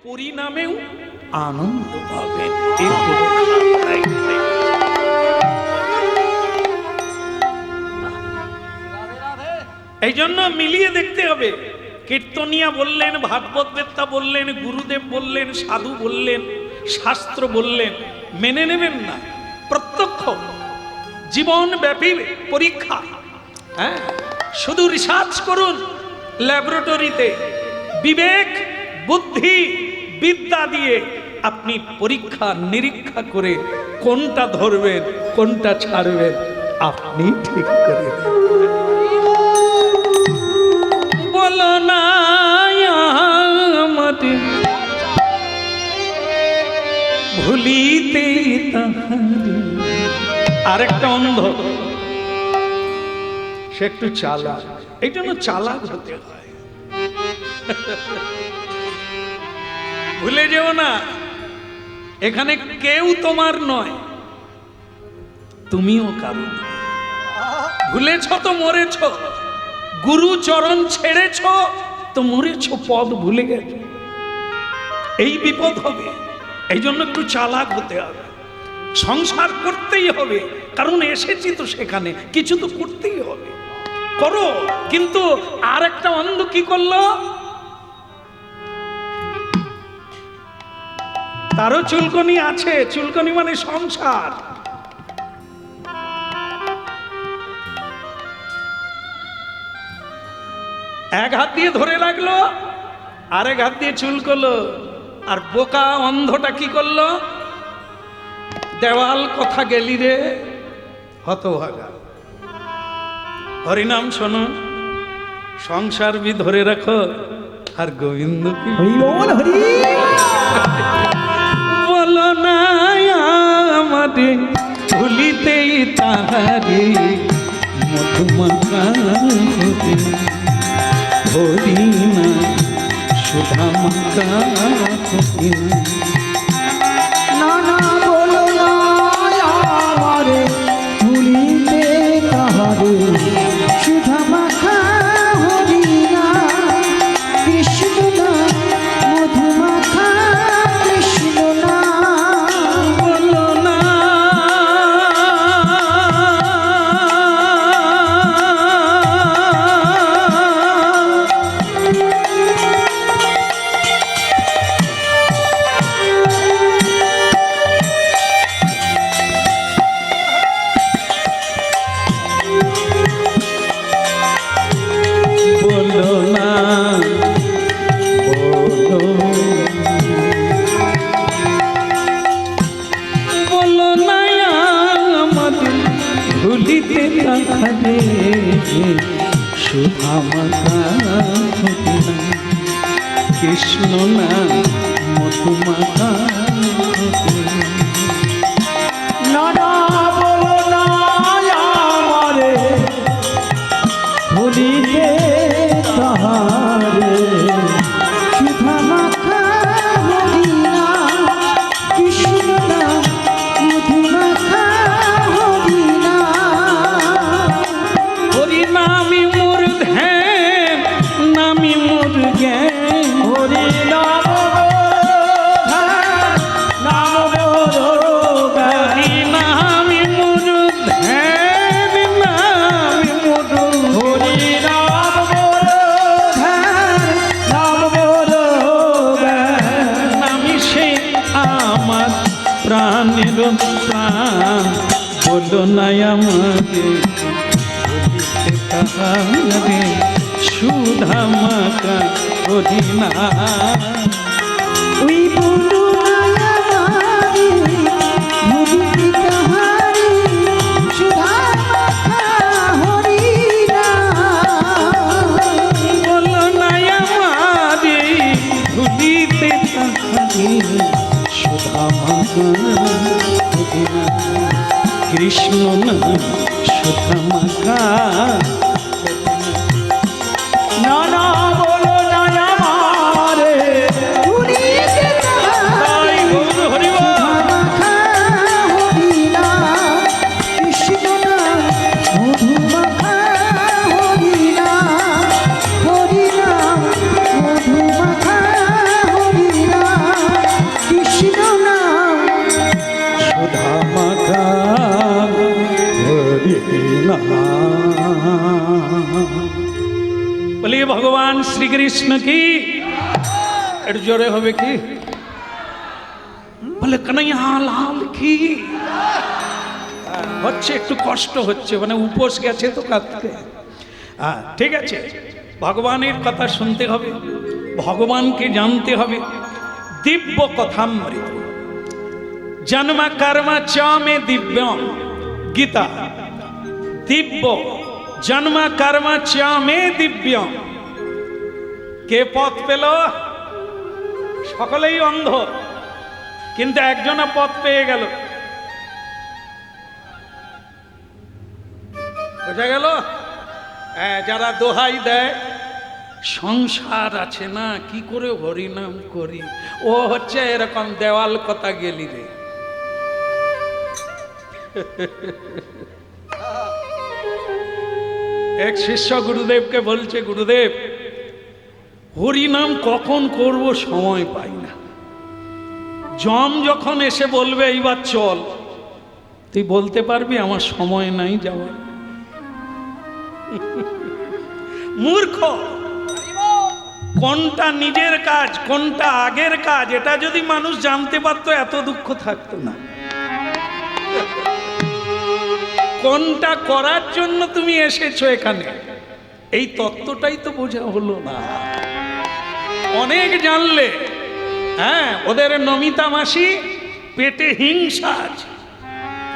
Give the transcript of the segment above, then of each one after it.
পরিণামেও আনন্দ পাবেন। এই জন্য মিলিয়ে দেখতে হবে। কীর্তনিয়া বললেন, ভাগবত বেত্তা বললেন, গুরুদেব বললেন, সাধু বললেন, শাস্ত্র বললেন, মেনে নেবেন না। প্রত্যক্ষ জীবনব্যাপী পরীক্ষা। হ্যাঁ, শুধু রিসার্চ করুন ল্যাবরেটরিতে, বিবেক বুদ্ধি বিদ্যা দিয়ে আপনি পরীক্ষা নিরীক্ষা করে কোনটা ধরবেন কোনটা ছাড়বেন আপনি ঠিক করে বলো না আমাদের ভুলিতে তাহারে। আরেকটা অন্ধ, সে একটু চালাক, এই জন্য চালাক হতে হয়। ভুলে যেও না, এখানে কেউ তোমার নয়, তুমিও কারো। ভুলেছ তো মরেছ, গুরু চরণ ছেড়েছ তো মরেছ, পদ ভুলে গেছ, এই বিপদ হবে। এই জন্য একটু চালাক হতে হবে। সংসার করতেই হবে, কারণ এসেছি তো সেখানে, কিছু তো করতেই হবে, করো। কিন্তু আর একটা অন্ধ কি করলো, তারও চুলকনি আছে। চুলকনি মানে সংসার। এক হাত দিয়ে ধরে রাখলো, আরেক হাত দিয়ে চুলকলো। আর বোকা অন্ধটা কি করলো, দেওয়াল কথা গেলি রে হতভাগা। হরিনাম শোনো, সংসার বি ধরে রাখো, আর গোবিন্দ কি বলো না আমাদের ভুলিতেই তাহারে মধুমাখা হরিনা সুধা মাখা না না বলো না আমারে ভুলিতে তাহারে সুধা মাখা হরিনা কৃষ্ণ না মধু মাখা কৃষ্ণ না বলো না ভুলিতে তাহারে সুধা মাখা কৃষ্ণ না মধু মাখা। না না বলো না আমারে ভুলিতে তাহারে সুধা মাখা হরিনা কৃষ্ণ না মধু মাখা হরিনা হরিনামি মোর ধ্যান, নামি মোর জ্ঞান। হরিনাম নাম হরিনামি মোর ধ্যান, নামি মোর নামি সে আমার প্রাণের প্রাণ। বলো না আমাদের তাহারে সুধা মাখা হরিনা। ওই বলো না আমারে ভুলিতে তাহারে সুধা মাখা হরিনা বলো না আমারে ভুলিতে তাহারে সুধা মাখা হরিনা কৃষ্ণ না সুধা মাখা। না না বলো না আমারে ভুলিতে তাহারে সুধা মাখা হরিনা কৃষ্ণ না মধু মাখা হরিনা হরিনা মধু মাখা হরিনা ভগবান শ্রীকৃষ্ণ কি? একটু জোরে হবে কি? বলে কানাইয়া লাল কি? হচ্ছে একটু কষ্ট হচ্ছে, মানে উপোস গেছে তো কাঁদতে। ঠিক আছে, ভগবানের কথা শুনতে হবে, ভগবানকে জানতে হবে। দিব্য কথামৃত জন্ম কর্ম চ মে দিব্যম, গীতা। দিব্য জন্ম কর্ম চ মে দিব্যম। কে পথ পেল? সকলেই অন্ধ, কিন্তু একজনা পথ পেয়ে গেল। বোঝা গেল? যারা দোহাই দেয় সংসার আছে না, কি করে হরিনাম করি, ও হচ্ছে এরকম দেওয়াল কথা গেলি রে। এক শিষ্য গুরুদেবকে বলছে, গুরুদেব হরিনাম কখন করব সময় পাই না। যম যখন এসে বলবে এইবার চল, তুই বলতে পারবি আমার সময় নাই যাওয়ার? মূর্খ। কোনটা নিজের কাজ, কোনটা আগের কাজ, এটা যদি মানুষ জানতে পারতো এত দুঃখ থাকতো না। কোনটা করার জন্য তুমি এসেছো এখানে, এই তত্ত্বটাই তো বোঝা হলো না। অনেক জানলে, ওদের নমিতা মাসি পেটে হিংসা আছে,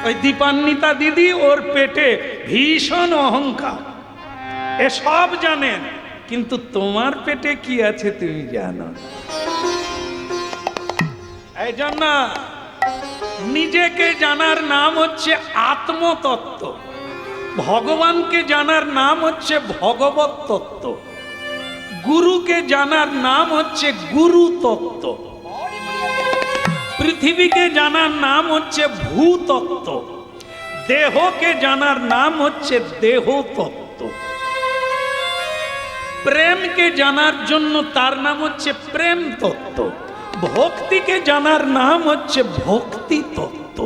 ওই দীপান্বিতা দিদি ওর পেটে ভীষণ অহংকার, এসব জানেন, কিন্তু তোমার পেটে কি আছে তুমি জানো। এই জন্য নিজেকে জানার নাম হচ্ছে আত্মতত্ত্ব, ভগবানকে জানার নাম হচ্ছে ভগবত তত্ত্ব, গুরুকে জানার নাম হচ্ছে গুরু তত্ত্ব, পৃথিবীকে জানার নাম হচ্ছে ভূতত্ত্ব, দেহকে জানার নাম হচ্ছে দেহ তত্ত্ব, প্রেমকে জানার জন্য তার নাম হচ্ছে প্রেম তত্ত্ব, ভক্তিকে জানার নাম হচ্ছে ভক্তি তত্ত্ব।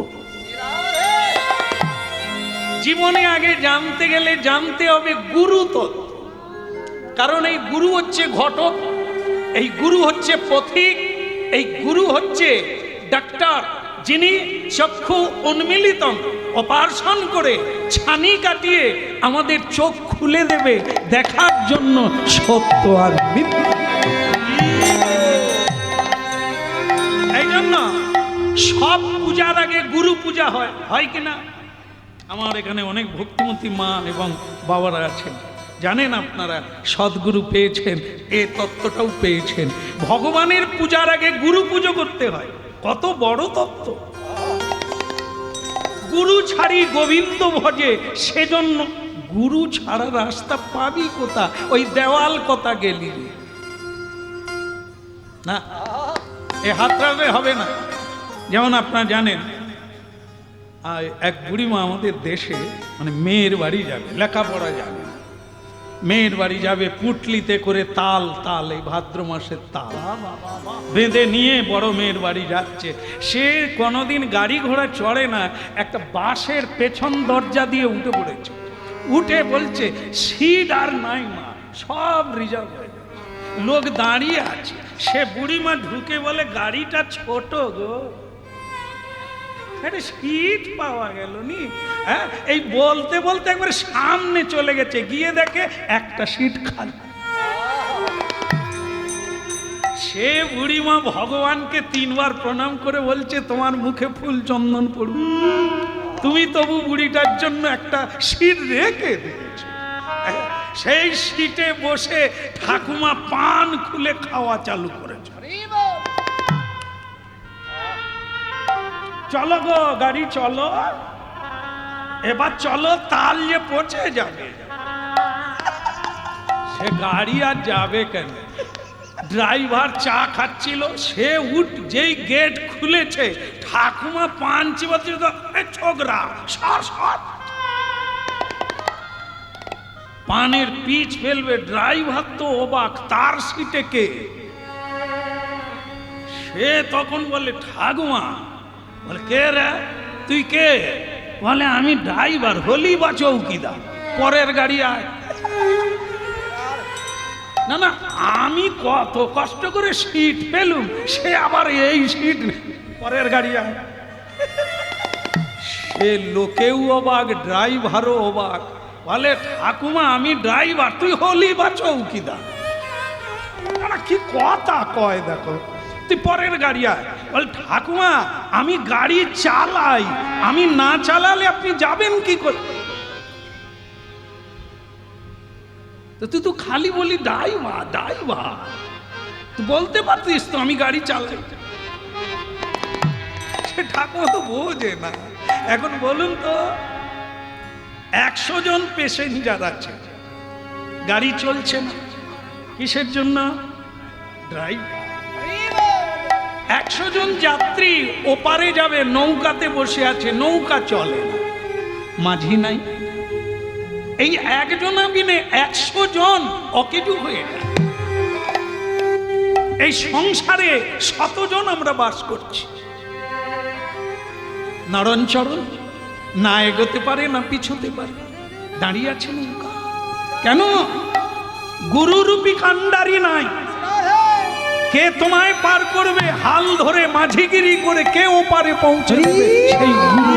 জীবনে আগে জানতে গেলে জানতে হবে গুরু তত্ত্ব, কারণ এই গুরু হচ্ছে ঘটক, এই গুরু হচ্ছে পথিক, এই গুরু হচ্ছে ডাক্তার, যিনি চক্ষু উন্মিলিতম অপারেশন করে ছানি কাটিয়ে আমাদের চোখ খুলে দেবে দেখার জন্য সত্য আর মিথ্যা। এই জন্য সব পূজার আগে গুরু পূজা হয়, হয় কিনা? আমার এখানে অনেক ভক্তিমতী মা এবং বাবারা আছেন, জানেন আপনারা সদ্গুরু পেয়েছেন, এ তত্ত্বটাও পেয়েছেন। ভগবানের পূজার আগে গুরু পুজো করতে হয়, কত বড় তত্ত্ব। গুরু ছাড়ি গোবিন্দ ভজে, সেজন্য গুরু ছাড়া রাস্তা পাবি কোথা? ওই দেওয়াল কথা গেলি রে না, এ হাতড়াবে হবে না। যেমন আপনারা জানেন, এক বুড়িমা আমাদের দেশে মানে মেয়ের বাড়ি যাবে, লেখাপড়া যাবে, মেয়ের বাড়ি যাবে, পুটলিতে করে তাল তাল, এই ভাদ্র মাসের তাল বেঁধে নিয়ে বড় মেয়ের বাড়ি যাচ্ছে। সে কোনোদিন গাড়ি ঘোড়া চড়ে না, একটা বাঁশের পেছন দরজা দিয়ে উঠে পড়েছে। উঠে বলছে সিট আর নাই মা, সব রিজার্ভ হয়ে যাচ্ছে, লোক দাঁড়িয়ে আছে। সে বুড়িমা ঢুকে বলে গাড়িটা ছোট গো, সিট পাওয়া গেল নি। এই বলতে বলতে একবার সামনে চলে গেছে, গিয়ে দেখে একটা সিট খালি। সে বুড়িমা ভগবানকে 3 বার প্রণাম করে বলছে তোমার মুখে ফুল চন্দন পড়ুক, তুমি তবু বুড়িটার জন্য একটা সিট রেখে দিয়েছ। সেই সিটে বসে ঠাকুমা পান খুলে খাওয়া চালু করেছে। চলো গো গাড়ি চলো, এবার চলো, তাল যে পচে যাবে। সে গাড়ি আর যাবে কেন? ড্রাইভার চা খাচ্ছিল, সে যেই গেট খুলেছে, ঠাকুমা পান চিবাচ্ছে, ছোকরা সর সর, পানের পিচ ফেলবে। ড্রাইভার তো অবাক, তার সিটে কে? সে তখন বলে ঠাকুমা। বলে কে রে, তুই কে? বলে আমি ড্রাইভার, হলি বা চৌকিদার, পরের গাড়ি আয়। না না, আমি কত কষ্ট করে সিট পেলুম, সে আবার এই সিট পরের গাড়ি আয়। সে লোকেও অবাক, ড্রাইভারও অবাক, বলে ঠাকুমা আমি ড্রাইভার, তুই হলি বা চৌকিদার। না কি কথা কয় দেখো, তুই পরের গাড়ি আয়। বল ঠাকুমা আমি গাড়ি চালাই, আমি না চালালে আপনি যাবেন কি করে? তো তুই তো খালি বলি ড্রাইভার ড্রাইভার, তুই বলতে পারতিস তো আমি গাড়ি চালাই। সে ঠাকুমা তো বোঝে না। এখন বলুন তো, 100 জন প্যাসেঞ্জার আছে, গাড়ি চলছে না, কিসের জন্য? ড্রাইভার। 100 জন যাত্রী ওপারে যাবে, নৌকাতে বসে আছে, নৌকা চলে না, মাঝি নাই। এই একজনা বিনে 100 জন অকেজু হয়ে যায়। এই সংসারে 100 জন আমরা বাস করছি, নরণচরণ না এগোতে পারে না পিছোতে পারে, দাঁড়িয়ে আছে নৌকা। কেন? গুরুরূপী কান্ডারি নাই। কে তোমায় পার করবে? হাল ধরে মাঝিগিরি করে কে ওপারে পৌঁছে দেবে? সেই গুরু।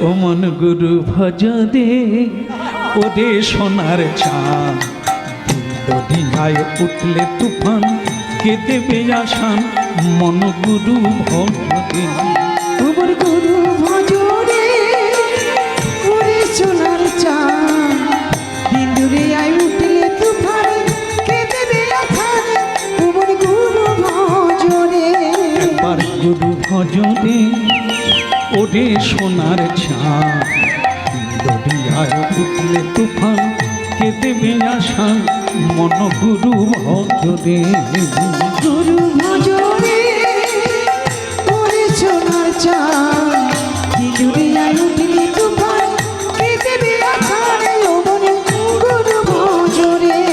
ও মন গুরু ভজ দে, ওরে সোনার চাঁদ, দীঘায় উঠলে তুফান, কে দেবে আসান? মন গুরু ভজ দে। তোমার গুরু ভজরে ওরে সোনার চাঁদ, দিন দূরে আই উঠলে তুফান, কে দেবে আসান? তোমার গুরু ভজরে। একবার গুরু ভজ দে, ওরে সোনার চাঁদ, দরিয়ায় উঠলে তুফান, কে দেবে আসান? মন গুরু ভজ দে। গুরু ভজরে ওরে সোনার চাঁদ, দিন দূরে আই উঠলে তুফান, কে দেবে আসান? ওমন গুরু ভজরে।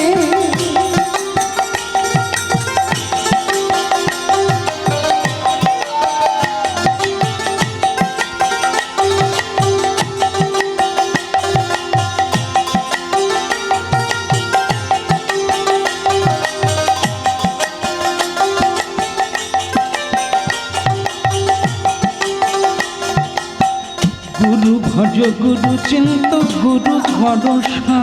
গুরু ভজ গুরু চিন্ত গুরু ভরসা,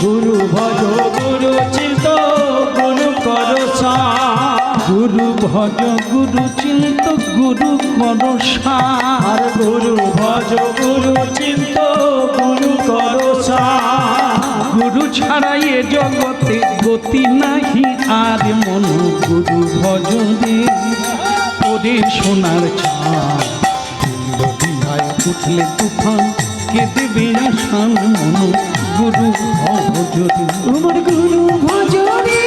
গুরু ভজ গুরু চিন্ত গুরু করসা, গুরু ভজ গুরু চিন্ত গুরু ভরসা, আর গুরু ভজ গুরু চিন্ত গুরু করসা। গুরু ছাড়াই এ জগতে গতি নাহি আর, মন গুরু ভজ দে, ওরে সোনার চাঁদ, দরিয়ায় উঠলে তুফান, কে দেবে আসান? মন গুরু ভজ দে। তোমার গুরু ভজরে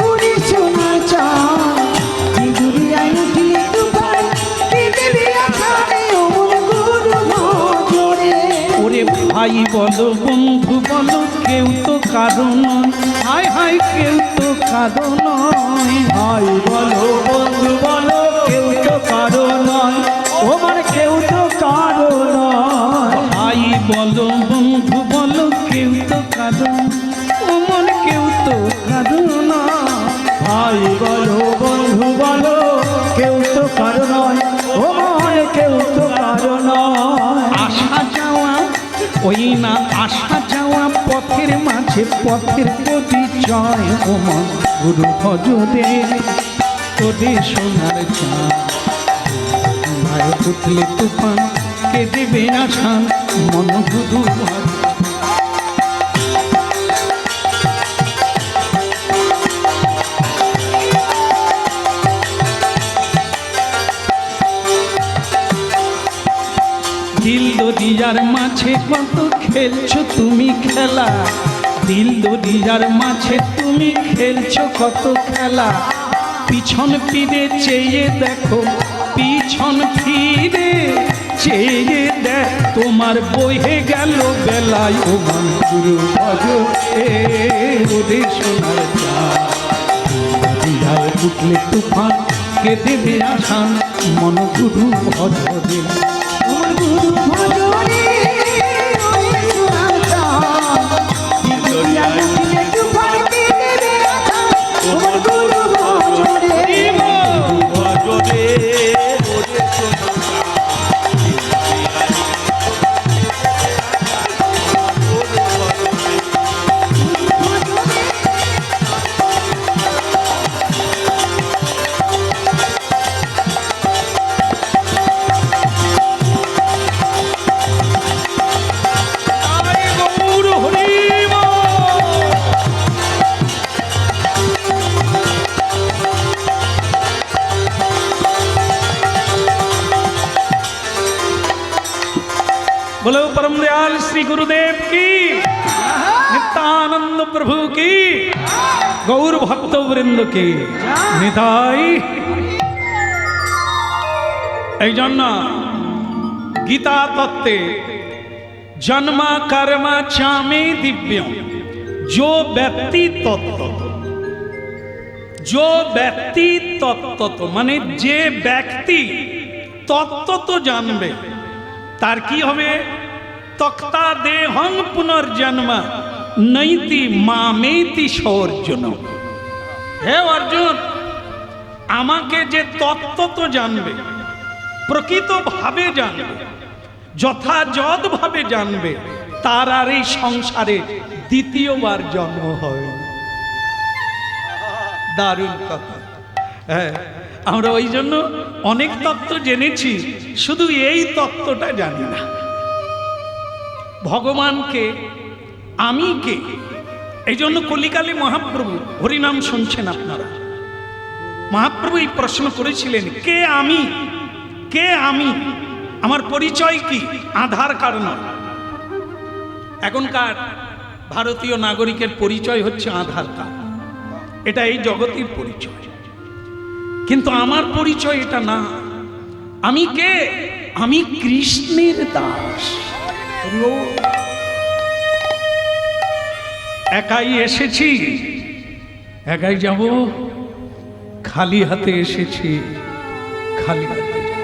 ওরে সোনার চাঁদ, দিন দূরে আই উঠলে তুফান, কে দেবে আসান? ওমন গুরু ভজরে। ওরে ভাই বলো বন্ধু বলো, কেউ তো কারো নয়, হায় হায় কেউ তো কারো নয়। ভাই বলো বন্ধু বলো, কেউ তো কারো নয়, তোমার কেউ তো কারো নয়। ভাই বলো বন্ধু বলো, কেউ তো কারো, ওমন কেউ তো কারো নয়। ভাই বলো বন্ধু বলো, কেউ তো কারো নয়, তোমার কেউ তো কারো নয়। আসা যাওয়া ওই না, আসা যাওয়া পথের মাঝে পথের পরিচয়, ওমন গুরু ভজ দে, ওরে সোনার চাঁদ, ভাই উঠলে তুফান, কে দেবে আসান? মন গুরু ভজ। দিল দরিয়ার মাঝে কত খেলছো তুমি খেলা, দিল দরিয়ার মাঝে তুমি খেলছো কত খেলা। পিছন ফিরে চেয়ে দেখো, পিছন ফিরে চেয়ে দেখ, তোমার বহে গেল বেলায়, ও মন গুরু ভজ দে, ওরে সোনার চাঁদ, দরিয়ায় উঠলে তুফান, কে দেবে আসান? মন গুরু ভজ দে। তোমার গুরু ভজরে শ্রী গুরুদেব কি, নিত্যানন্দ প্রভু কি, গৌর ভক্তবৃন্দ কি, নিতাই। এই জন্য গীতা তত্ত্বে জন্মা কর্মা চামে দিব্যম जो ব্যক্তি তত্ত্ব, जो ব্যক্তি তত্ত্ব মানে যে ব্যক্তি তত্ত্ব তো জানবে, তার কি হবে? তক্তা দেহং পুনর্জন্ম নৈতি মামেতি সর্জুন। হে অর্জুন, আমাকে যে তত্ত্ব তো জানবে, প্রকৃতভাবে জানবে, যথাযথভাবে জানবে, তার আর এই সংসারে দ্বিতীয়বার জন্ম হবে না। দারুণ কথা। হ্যাঁ, আমরা ওই জন্য অনেক তত্ত্ব জেনেছি, শুধু এই তত্ত্বটা জানি না। ভগবানকে আমি কে, এই জন্য কলিকালে মহাপ্রভু হরিনাম শুনছেন আপনারা, মহাপ্রভু এই প্রশ্ন করেছিলেন, কে আমি, কে আমি, আমার পরিচয় কি? আধার কার্ড নয়। এখনকার ভারতীয় নাগরিকের পরিচয় হচ্ছে আধার কার্ড, এটা এই জগতের পরিচয়, কিন্তু আমার পরিচয় এটা না। আমি কে? আমি কৃষ্ণের দাস। একাই এসেছি, একাই যাব, খালি হাতে এসেছি, খালি হাতে যাব।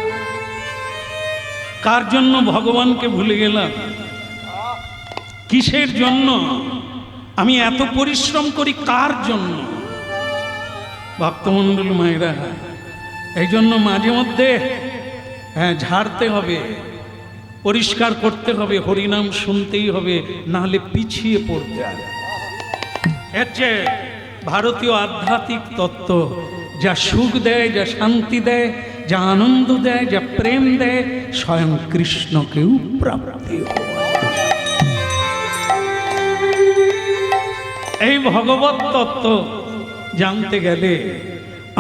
কার জন্য ভগবানকে ভুলে গেলাম? কিসের জন্য আমি এত পরিশ্রম করি? কার জন্য? ভক্তমণ্ডল মায়েরা, এই জন্য মাঝে মধ্যে ঝাড়তে হবে, পরিষ্কার করতে হবে, হরিনাম শুনতেই হবে, নাহলে পিছিয়ে পড়তে হবে। এর চেয়ে ভারতীয় আধ্যাত্মিক তত্ত্ব যা সুখ দেয়, যা শান্তি দেয়, যা আনন্দ দেয়, যা প্রেম দেয়, স্বয়ং কৃষ্ণকেও প্রাপ্তি হয়। এই ভগবত তত্ত্ব জানতে গেলে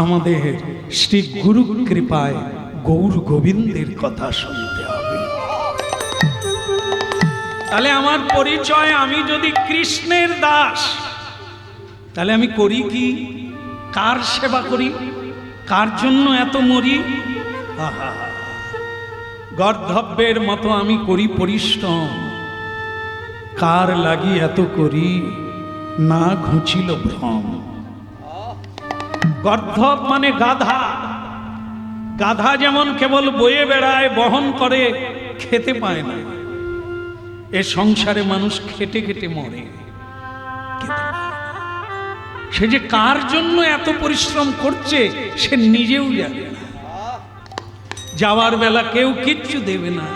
আমাদের শ্রী গুরু কৃপায় গৌর গোবিন্দের কথা শুনতে হবে। তাহলে আমার পরিচয়, আমি যদি কৃষ্ণের দাস, তাহলে আমি করি কি? কার সেবা করি? কার জন্য এত মরি? গর্ধব্যের মতো আমি করি পরিশ্রম, কার লাগি এত করি? না ঘুচিল ভ্রম। গর্ধব মানে গাধা। গাধা যেমন কেবল বয়ে বেড়ায়, বহন করে, খেতে পায় না। এ সংসারে মানুষ খেটে খেটে মরে, সে যে কার জন্য এত পরিশ্রম করছে সে নিজেও জানে না। যাওয়ার বেলা কেউ কিচ্ছু দেবে না,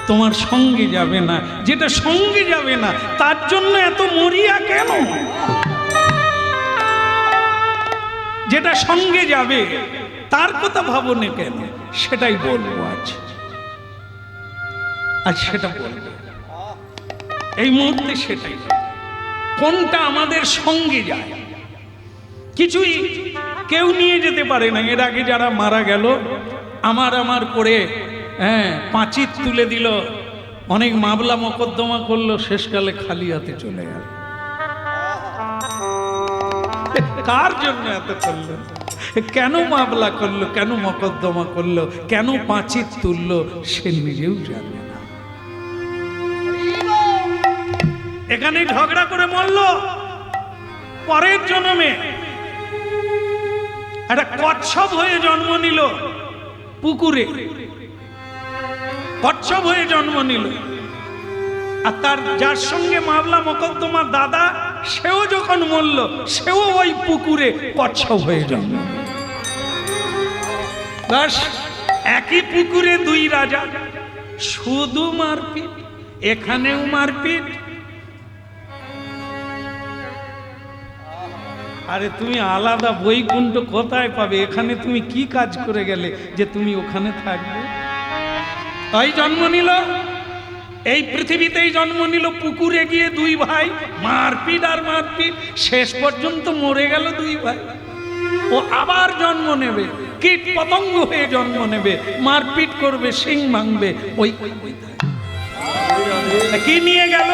তোমার সঙ্গে যাবে না। যেটা সঙ্গে যাবে না তার জন্য এত মরিয়া কেন? যেটা সঙ্গে যাবে তার কথা ভাবনে কেন? সেটাই বলবো আজ সেটা বলবো এই মুহূর্তে। সেটাই কোনটা আমাদের সঙ্গে যায়। কিছুই কেউ নিয়ে যেতে পারে না। এর আগে যারা মারা গেল, আমার করে পাঁচির তুলে দিল, অনেক মামলা মোকদ্দমা করলো, শেষকালে খালি হাতে চলে গেল। কার জন্য এত করলো? কেন মামলা করলো? কেন মোকদ্দমা করলো? কেন পাঁচির তুললো? সে নিজেও জানে না। এখানে ঝগড়া করে মরলো, পরের জন্মে একটা কচ্ছপ হয়ে জন্ম নিল পুকুরে, কচ্ছপ হয়ে জন্ম নিল। আর তার যার সঙ্গে মামলা মোকদ্দমা দাদা, সেও যখন মরল, সেও ওই পুকুরে কচ্ছপ হয়ে জন্ম। বাস, একই পুকুরে দুই রাজা, শুধু মারপিট, এখানেও মারপিট। আরে তুমি আলাদা বৈকুণ্ঠ কোথায় পাবে? এখানে তুমি কি কাজ করে গেলে যে তুমি ওখানে থাকবে? তাই জন্ম নিল, এই পৃথিবীতেই জন্ম নিল, পুকুরে গিয়ে দুই ভাই মারপিট আর মারপিট, শেষ পর্যন্ত মরে গেল দুই ভাই। ও আবার জন্ম নেবে, কীট পতঙ্গ হয়ে জন্ম নেবে, মারপিট করবে, শিং ভাঙবে। ওই কি নিয়ে গেল?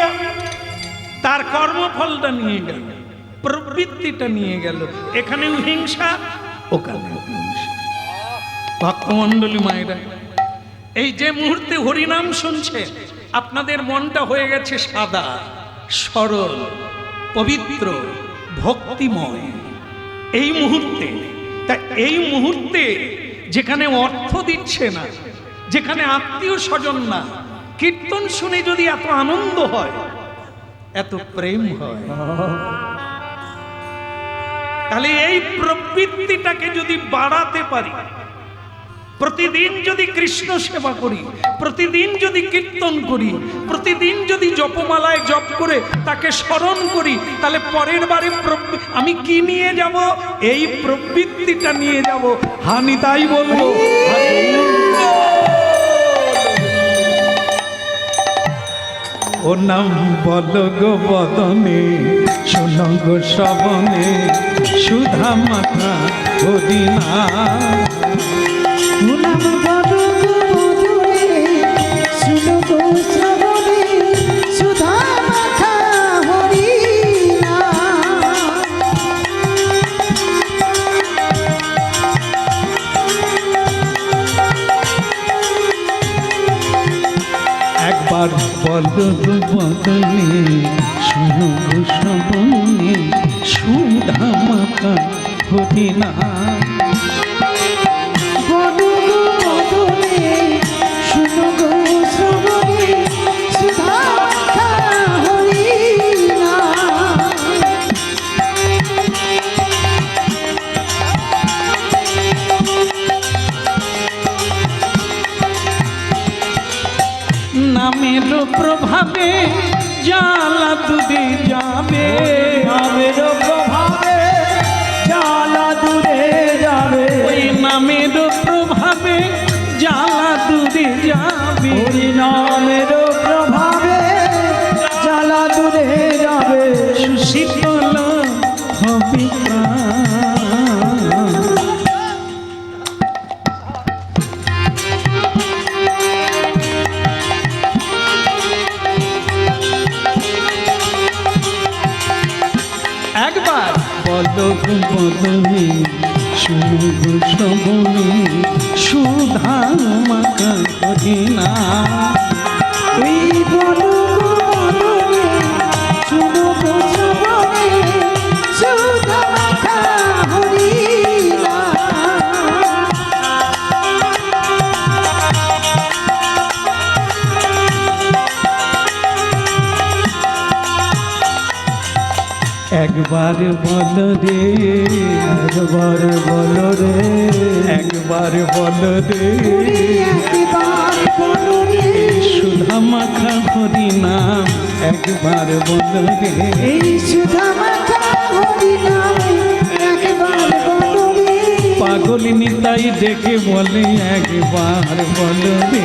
তার কর্মফলটা নিয়ে গেল, প্রবৃত্তিটা নিয়ে গেল। এখানেও হিংসা, ওখানেও হিংসা। ভক্তমণ্ডলী মায়েরা, এই যে মুহূর্তে হরিনাম শুনছে, আপনাদের মনটা হয়ে গেছে সাদা, সরল, পবিত্র, ভক্তিময়। এই মুহূর্তে, তা এই মুহূর্তে যেখানে অর্থ দিচ্ছে না, যেখানে আত্মীয় স্বজন না, কীর্তন শুনে যদি এত আনন্দ হয়, এত প্রেম হয়, তাহলে এই প্রবৃত্তিটাকে যদি বাড়াতে পারি, প্রতিদিন যদি কৃষ্ণ সেবা করি, প্রতিদিন যদি কীর্তন করি, প্রতিদিন যদি জপমালায় জপ করে তাকে স্মরণ করি, তাহলে পরের বারে আমি কি নিয়ে যাব? এই প্রবৃত্তিটা নিয়ে যাব। হানি তাই বলবো, ও নাম বল গো বদনে, শোনো গো শ্রবণে, সুধা মাখা হরিনা। নাম বলো গো মধুরে, শুনো গো শ্রবণে, সুধা মাখা হরিনাম। একবার বলো গো বদনে, শোনো গো শ্রবণে, সুধা মাখা হরিনা। বলো গো মধুরে, শুনো গো শ্রবণে, সুধা মাখা হরিনাম। নামের প্রভাবে জ্বালা দূরে যাবে, নামের প্রভাবে জ্বালা দূরে যাবে, ওই নামের প্রভাবে জ্বালা দূরে যাবে। হরি নামের প্রভাবে জ্বালা দূরে যাবে, সুশীতল হবে প্রাণ। একবার বলো গো বদনে, শুনো গো শ্রবণে, সুধা মাখা হরিনা। ওই বলো গো মধুরে, শুনো গো শ্রবণে, সুধা মাখা হরিনাম। একবার বলো রে, একবার বলো রে, একবার বলো রে, একবার বলো রে, সুধা মাখা হরিনাম। একবার বলো রে, এই সুধা মাখা হরিনাম। একবার বলো রে, পাগল নিতাই ডেকে বলে, একবার বলো রে,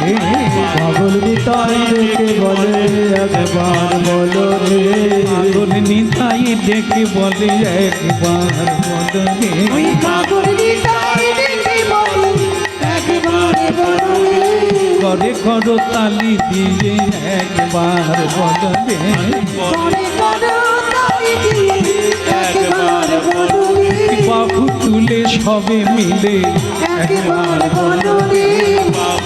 পাগল নিতাই ডেকে বলে, একবার বলো রে, পাগল নিতাই ডেকে বলে, একবার বলো রে। ওই পাগল নিতাই ডেকে বলে, একবার বলো রে, করে করো তালি দিয়ে, একবার বলো রে। করে করো তালি দিয়ে, একবার বলো রে, বাহু তুলে সবে মিলে, একবার বলো রে,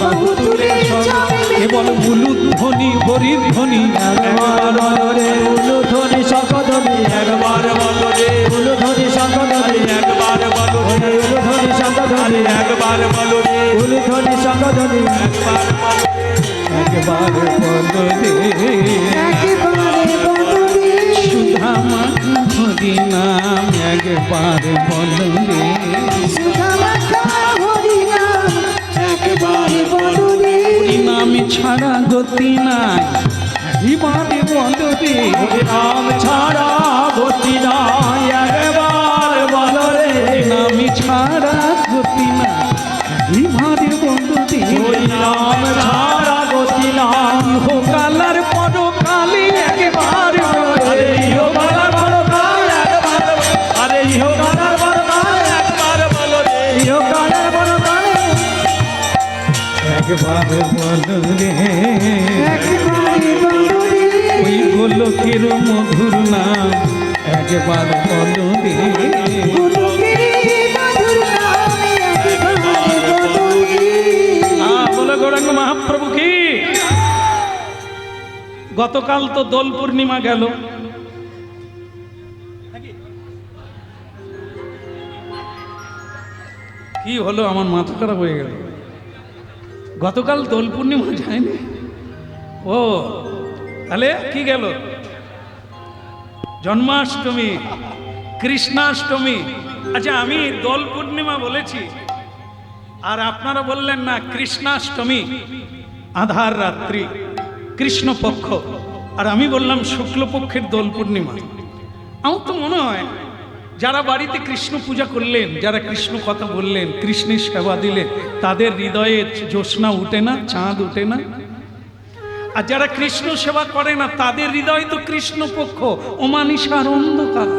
বাহু তুলে সবে মিলে। কেবল উলুদ ধ্বনি হরির ধ্বনি, একবার বলো রে, উলুধ্বনি শঙ্খধ্বনি, একবার বলো রে, উলুধ্বনি শঙ্খধ্বনি, একবার বলো রে, উলুধ্বনি শঙ্খধ্বনি, একবার বলো রে, উলুধ্বনি শঙ্খধ্বনি, একবার বলো রে, একবার বলো রে, সুধা মাখা হরিনাম। একবার বলো রে, সুধা মাখা হরিনাম। একবার বলো রে, হরিনাম ছাড়া গতি নাই। এবারে বলো রে, নাম ছাড়া গতি নাই, একবার বলো রে, নাম ছাড়া গতি নাই। এবারে বলো রে, ওই নাম ছাড়া গতি নাই, ইহকালার পরকালে একবার বলো আরে রে। ইহকাল পরকাল একবার, আরে ইহকাল পরকাল একবার বলো রে, ইহকালের পরকালে একবার বলো রে, একবার গোলকের মধুর নাম একবার বলো রে। গোলকের মধুর নামে একবার বলো রে। বলো গৌরাঙ্গ মহাপ্রভু কি। গতকাল তো দোল পূর্ণিমা গেল, কি হলো আমার মাথা খারাপ হয়ে গেল। গতকাল দোল পূর্ণিমা যায়নি। ও তাহলে কি গেল? জন্মাষ্টমী, কৃষ্ণাষ্টমী। আচ্ছা আমি দোল পূর্ণিমা বলেছি আর আপনারা বললেন না কৃষ্ণাষ্টমী, আধার রাত্রি, কৃষ্ণপক্ষ, আর আমি বললাম শুক্লপক্ষের দোল পূর্ণিমা। আমার তো মনে হয় যারা বাড়িতে কৃষ্ণ পূজা করলেন, যারা কৃষ্ণ কথা বললেন, কৃষ্ণের সেবা দিলেন, তাদের হৃদয়ে জ্যোৎস্না উঠে না, চাঁদ উঠে না? আর যারা কৃষ্ণ সেবা করে না তাদের হৃদয় তো কৃষ্ণপক্ষ, অমানিসার অন্ধকার।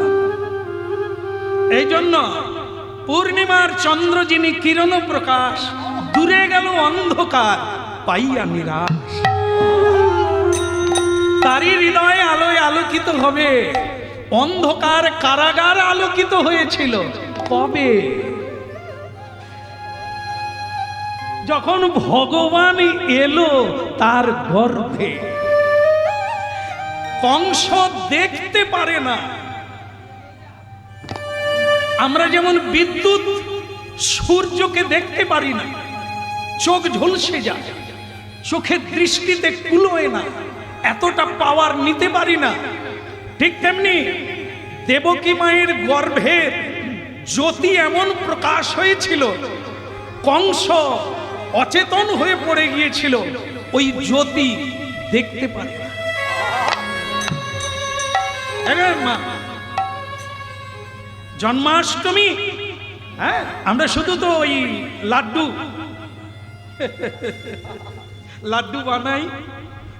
এই জন্য পূর্ণিমার চন্দ্র যিনি কিরণ প্রকাশ, দূরে গেল অন্ধকার পাইয়া নিরাশ। তারই হৃদয়ে আলোয় আলোকিত হবে। অন্ধকার কারাগার আলোকিত হয়েছিল কবে? যখন ভগবান এলো তার গর্ভে। কংস দেখতে পারে না। আমরা যেমন বিদ্যুৎ সূর্যকে দেখতে পারি না, চোখ ঝলসে যায়, চোখের দৃষ্টিতে কুলোয় না, এতটা পাওয়ার নিতে পারি না। ঠিক তেমনি দেবকী মায়ের গর্ভের জ্যোতি এমন প্রকাশ হয়েছিল, কংস অচেতন হয়ে পড়ে গিয়েছিল, ওই জ্যোতি দেখতে পারে না। মা জন্মাষ্টমী, হ্যাঁ আমরা শুধু তো ওই লাড্ডু লাড্ডু বানাই,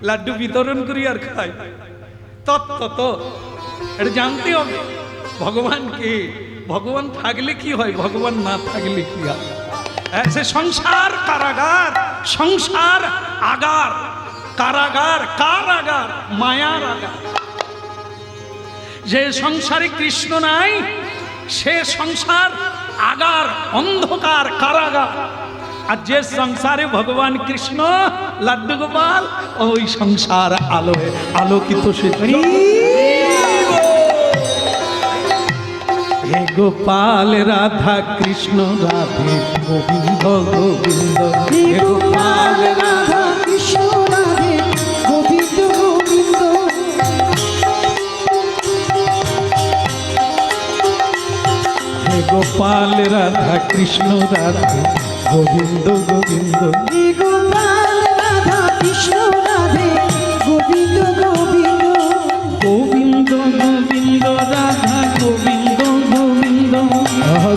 লাড্ডু বিতরণ করি আর খাই। তত্ত্ব তো এটা জানতে হবে। ভগবান কে? ভগবান থাকলে কি হয়, ভগবান না থাকলে কি হয়? সে সংসার কারাগার, সংসার আগার, কারাগার কার আগার? মায়ার আগার। যে সংসারে কৃষ্ণ নাই সে সংসার আগার, অন্ধকার, কারাগার। আর যে সংসারে ভগবান কৃষ্ণ লাড্ডু গোপাল, ওই সংসার আলোয় আলোকিত। সে হে গোপাল রাধা কৃষ্ণ রাধে গোবিন্দ গোবিন্দ, হে গোপাল রাধা কৃষ্ণ রাধে গোবিন্দ গোবিন্দ। হে গোপাল রাধা কৃষ্ণ রাধে গোবিন্দ গোবিন্দ, হে গোপাল রাধা কৃষ্ণ রাধে গোবিন্দ গোবিন্দ। গোবিন্দ গোবিন্দ রাধা গোবিন্দ গোবিন্দ,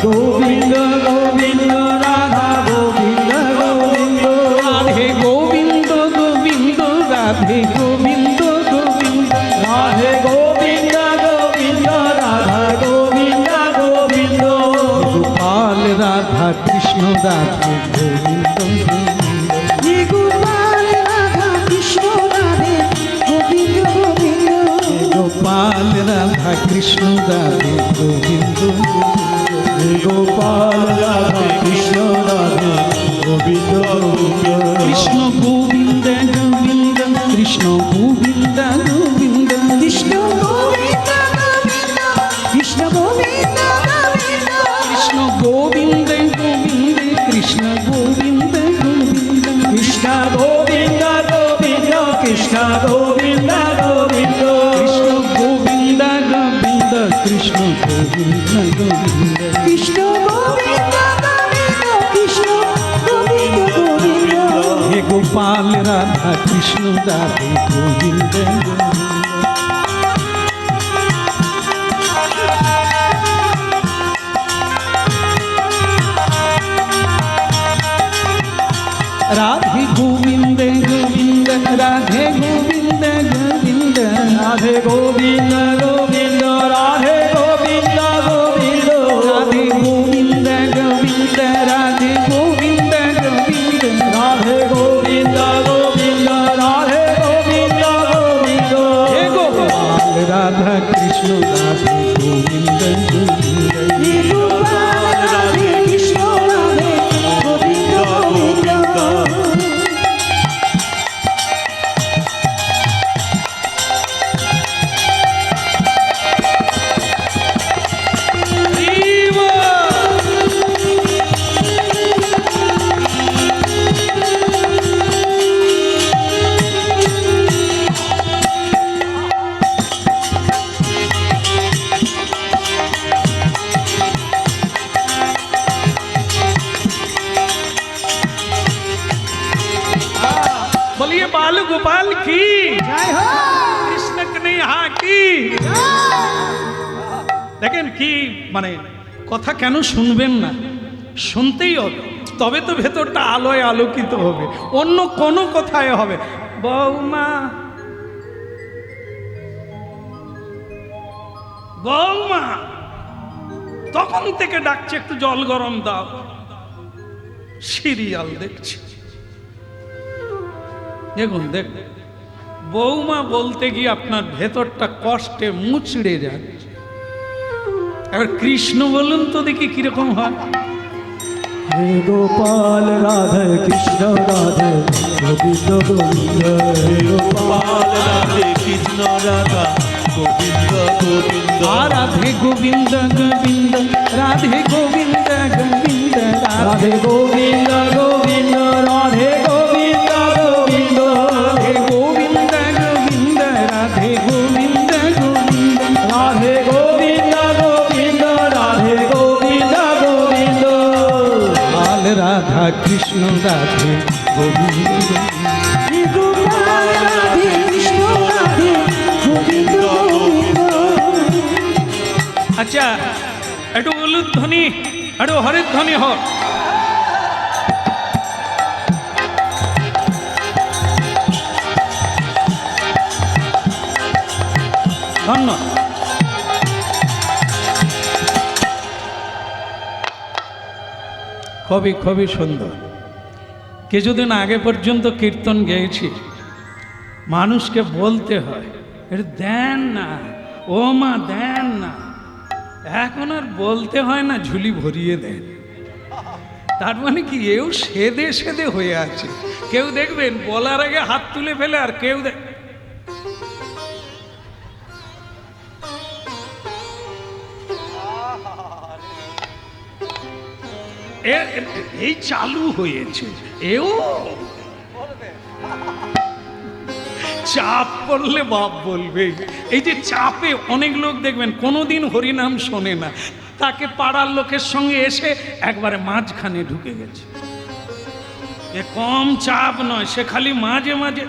গোবিন্দ গোবিন্দ রাধা গোবিন্দ গোবিন্দ, রাধে গোবিন্দ গোবিন্দ, রাধে গোবিন্দ গোবিন্দ, রাধে গোবিন্দ গোবিন্দ রাধা গোবিন্দ গোবিন্দ, গোপাল রাধা কৃষ্ণ রাধে গোবিন্দ গোবিন্দ, হে গোপাল রাধা কৃষ্ণ রাধে গোবিন্দ গোবিন্দ। গোপাল রাধা কৃষ্ণ রাধে গোবিন্দ গোবিন্দ, গোপাল রাধা কৃষ্ণ রাধে গোবিন্দ গোবিন্দ, কৃষ্ণ গোবিন্দ গোবিন্দ, কৃষ্ণ গোবিন্দ গোবিন্দ, কৃষ্ণ গোবিন্দ গোবিন্দ, কৃষ্ণ গোবিন্দ গোবিন্দ। কৃষ্ণ গোবিন্দ গোবিন্দ, কৃষ্ণ গোবিন্দ গোবিন্দ, কৃষ্ণ গোবিন্দ গোবিন্দ, কৃষ্ণ গোবিন্দ গোবিন্দ, কৃষ্ণ গোবিন্দ গোবিন্দ, কৃষ্ণ গোবিন্দ গোবিন্দ, কৃষ্ণ গোবিন্দ গোবিন্দ, কৃষ্ণ গোবিন্দ গোবিন্দ। হে গোপাল রাধা কৃষ্ণ রাধে গোবিন্দ গোবিন্দ, রাধে গোবিন্দ গোবিন্দ, রাধে গোবিন্দ গোবিন্দ, রাধে গোবিন্দ গোবিন্দ, রাধে গোবিন্দ গোবিন্দ, রাধে গোবিন্দ গোবিন্দ, রাধে গোবিন্দ গোবিন্দ, রাধে গোবিন্দ গোবিন্দ, রাধে গোবিন্দ গোবিন্দ, হে গোবিন্দ রাধে গোবিন্দ গোবিন্দ হে গোপাল রাধে কৃষ্ণ রাধে গোবিন্দ গোবিন্দ बोलिए बाल गोपाल की জয় হো কৃষ্ণ কন্হैया की দেখেন কি মানে কথা কেন শুনবেন না, শুনতেই হবে, তবে তো ভেতরটা আলোয় আলোকিত হবে, অন্য কোনো কথায় হবে। বৌমা বৌমা তখন থেকে ডাকছে একটু জল গরম দাও, সিরিয়াল দেখছি। দেখুন দেখ, বৌমা বলতে গিয়ে আপনার ভেতরটা কষ্টে মুচড়ে যাচ্ছে। এবার কৃষ্ণ বলুন তো দেখি কিরকম হয়। হে গোপাল রাধে কৃষ্ণ রাধে গোবিন্দ গোবিন্দ হে গোপাল রাধে কৃষ্ণ রাধা গোবিন্দ গোবিন্দ রাধে গোবিন্দ গোবিন্দ রাধে গোবিন্দ গোবিন্দ রাধে গোবিন্দ গোবিন্দ রাধে গোবিন্দ গোবিন্দ রাধে গোবিন্দ গোবিন্দ রাধে গোবিন্দ গোবিন্দ রাধে গোবিন্দ গোবিন্দ রাধে গোবিন্দ গোবিন্দ লাল রাধা কৃষ্ণ রাধে গোবিন্দ। হে গোপাল রাধে কৃষ্ণ রাধে গোবিন্দ গোবিন্দ আচ্ছা একটু উলুধ্বনি একটু হরিধ্বনি হোক। ধন্যবাদ। খুবই খুবই সুন্দর। কিছুদিন আগে পর্যন্ত কীর্তন গেয়েছি, মানুষকে বলতে হয় এটা দেন না, ও মা দেন না। এখন আর বলতে হয় না, ঝুলি ভরিয়ে দেন। তার মানে কি, এও সেদে সেদে হয়ে আছে। কেউ দেখবেন বলার আগে হাত তুলে ফেলে, আর কেউ এই চালু হয়েছে। এও চাপ পড়লে বাপ বলবে। এই যে চাপে অনেক লোক দেখবেন কোনোদিন হরিনাম শোনে না, তাকে পাড়ার লোকের সঙ্গে এসে একবারে মাঝখানে ঢুকে গেছে। এ কম চাপ নয়, সে খালি মাঝে মাঝে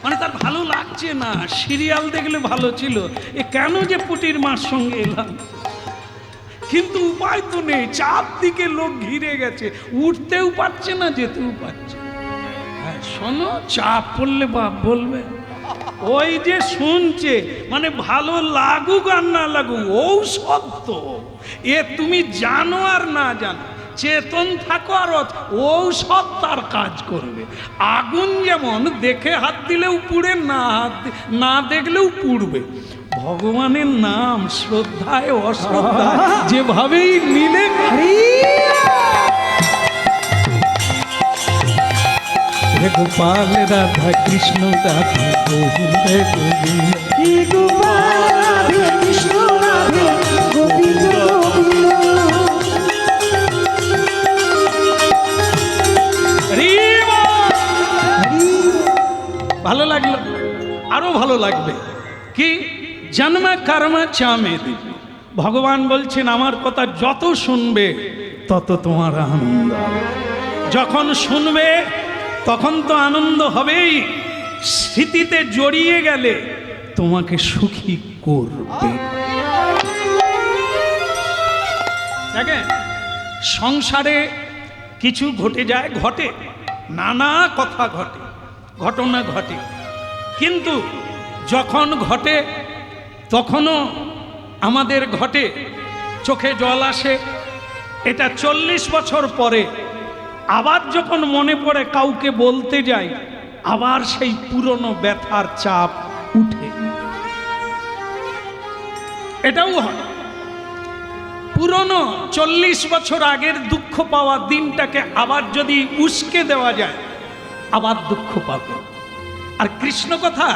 মানে তার ভালো লাগছে না। সিরিয়াল দেখলে ভালো ছিল, এ কেন যে পুটির মার সঙ্গে এলাম, কিন্তু উপায় তো নেই। চাপ দিকে লোক ঘিরে গেছে, উঠতেও পারছে না, যেতেও পারছে। হ্যাঁ শোনো, চাপ পড়লে বাপ বলবে। ওই যে শুনছে মানে ভালো লাগুক আর না লাগুক, ঔষধ তো এ, তুমি জানো আর না জানো, চেতন থাকো আর ঔষধ তার কাজ করবে। আগুন যেমন দেখে হাত দিলেও পুড়ে, না দেখলেও পুড়বে। ভগবানের নাম শ্রদ্ধায় অশ্রদ্ধায় যেভাবেই নিলে, হে গোপাল রাধা কৃষ্ণ রাধা গোবিন্দ গোবিন্দ। হে গোপাল রাধে কৃষ্ণ রাধে গোবিন্দ গোবিন্দ ভালো লাগলো, আরো ভালো লাগবে। কি জন্ম কর্ম চামে দিবি। ভগবান বলছেন আমার কথা যত শুনবে তত তোমার আনন্দ হবে। যখন শুনবে তখন তো আনন্দ হবেই, স্মৃতিতে জড়িয়ে গেলে তোমাকে সুখী করবে। দেখেন সংসারে কিছু ঘটে যায়, ঘটে নানা কথা ঘটে, ঘটনা ঘটে, কিন্তু যখন ঘটে তখনও আমাদের ঘটে, চোখে জল আসে। এটা 40 বছর পরে আবার যখন মনে পড়ে কাউকে বলতে যাই, আবার সেই পুরনো ব্যথার চাপ উঠে। এটাও হয়। পুরনো 40 বছর আগের দুঃখ পাওয়া দিনটাকে আবার যদি উস্কে দেওয়া যায়, আবার দুঃখ পাবে। আর কৃষ্ণ কথা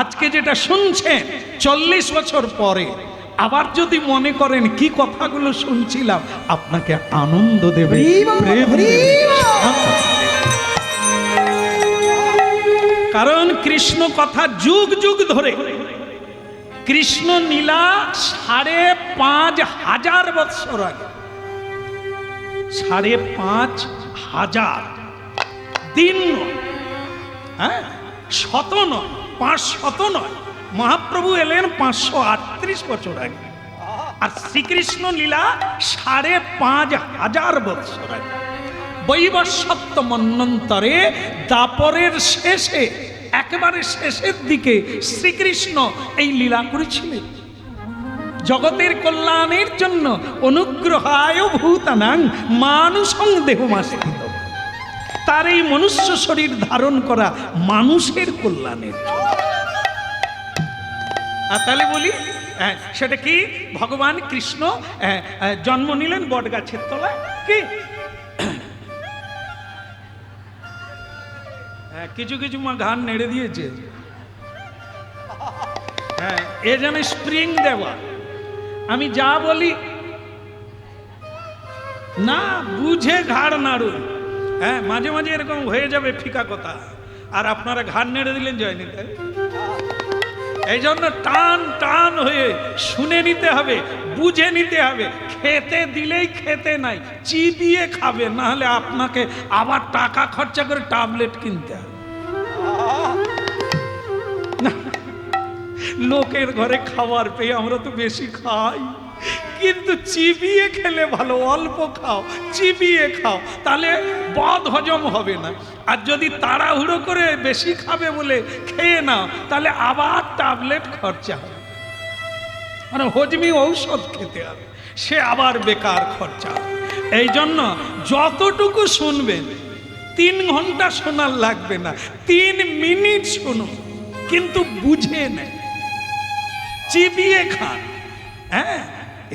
আজকে যেটা শুনছেন 40 বছর পরে আবার যদি মনে করেন কি কথাগুলো শুনছিলাম, আপনাকে আনন্দ দেবে, প্রেম দেবে। কারণ কৃষ্ণ কথা যুগ যুগ ধরে, কৃষ্ণ নীলা 5,500 বৎসর আগে, 5,500 দিন নয়, হ্যাঁ, শত নয়, 500 নয়। মহাপ্রভু এলেন 538 বছর আগে, আর শ্রীকৃষ্ণ লীলা 5,500 বৎসর আগে। বৈবস্বত্ব মন্বন্তরে দ্বাপরের শেষে, একেবারে শেষের দিকে শ্রীকৃষ্ণ এই লীলা করেছিলেন জগতের কল্যাণের জন্য। অনুগ্রহায় ভূতানাং মানুষং দেহমাশ্রিত, তার এই মনুষ্য শরীর ধারণ করা মানুষের কল্যাণের জন্য। আর তাহলে বলি, সেটা কি? ভগবান কৃষ্ণ জন্ম নিলেন বট গাছের তলায়। কি কিছু কিছু মা ঘাড় নেড়ে দিয়েছে, হ্যাঁ, এ যেন স্প্রিং দেওয়া। আমি যা বলি না বুঝে ঘাড় নাড়ুন। হ্যাঁ, মাঝে মাঝে এরকম হয়ে যাবে ফিকা কথা, আর আপনারা ঘাড় নেড়ে দিলেন জয় নিতে। এই জন্য টান টান হয়ে শুনে নিতে হবে, বুঝে নিতে হবে। খেতে দিলেই খেতে নাই, চিবিয়ে খাবে, না হলে আপনাকে আবার টাকা খরচা করে ট্যাবলেট কিনতে হবে। না, লোকের ঘরে খাবার পেয়ে আমরা তো বেশি খাই, কিন্তু চিবিয়ে খেলে ভালো। অল্প খাও, চিবিয়ে খাও, তাহলে বদ হজম হবে না। আর যদি তাড়াহুড়ো করে বেশি খাবে বলে খেয়ে নাও, তাহলে আবার ট্যাবলেট খরচা হবে, মানে হজমি ঔষধ খেতে হবে, সে আবার বেকার খরচা। এই জন্য যতটুকু শুনবেন, 3 ঘন্টা শোনার লাগবে না, 3 মিনিট শুনুন, কিন্তু বুঝে নেন, চিবিয়ে খান, হ্যাঁ,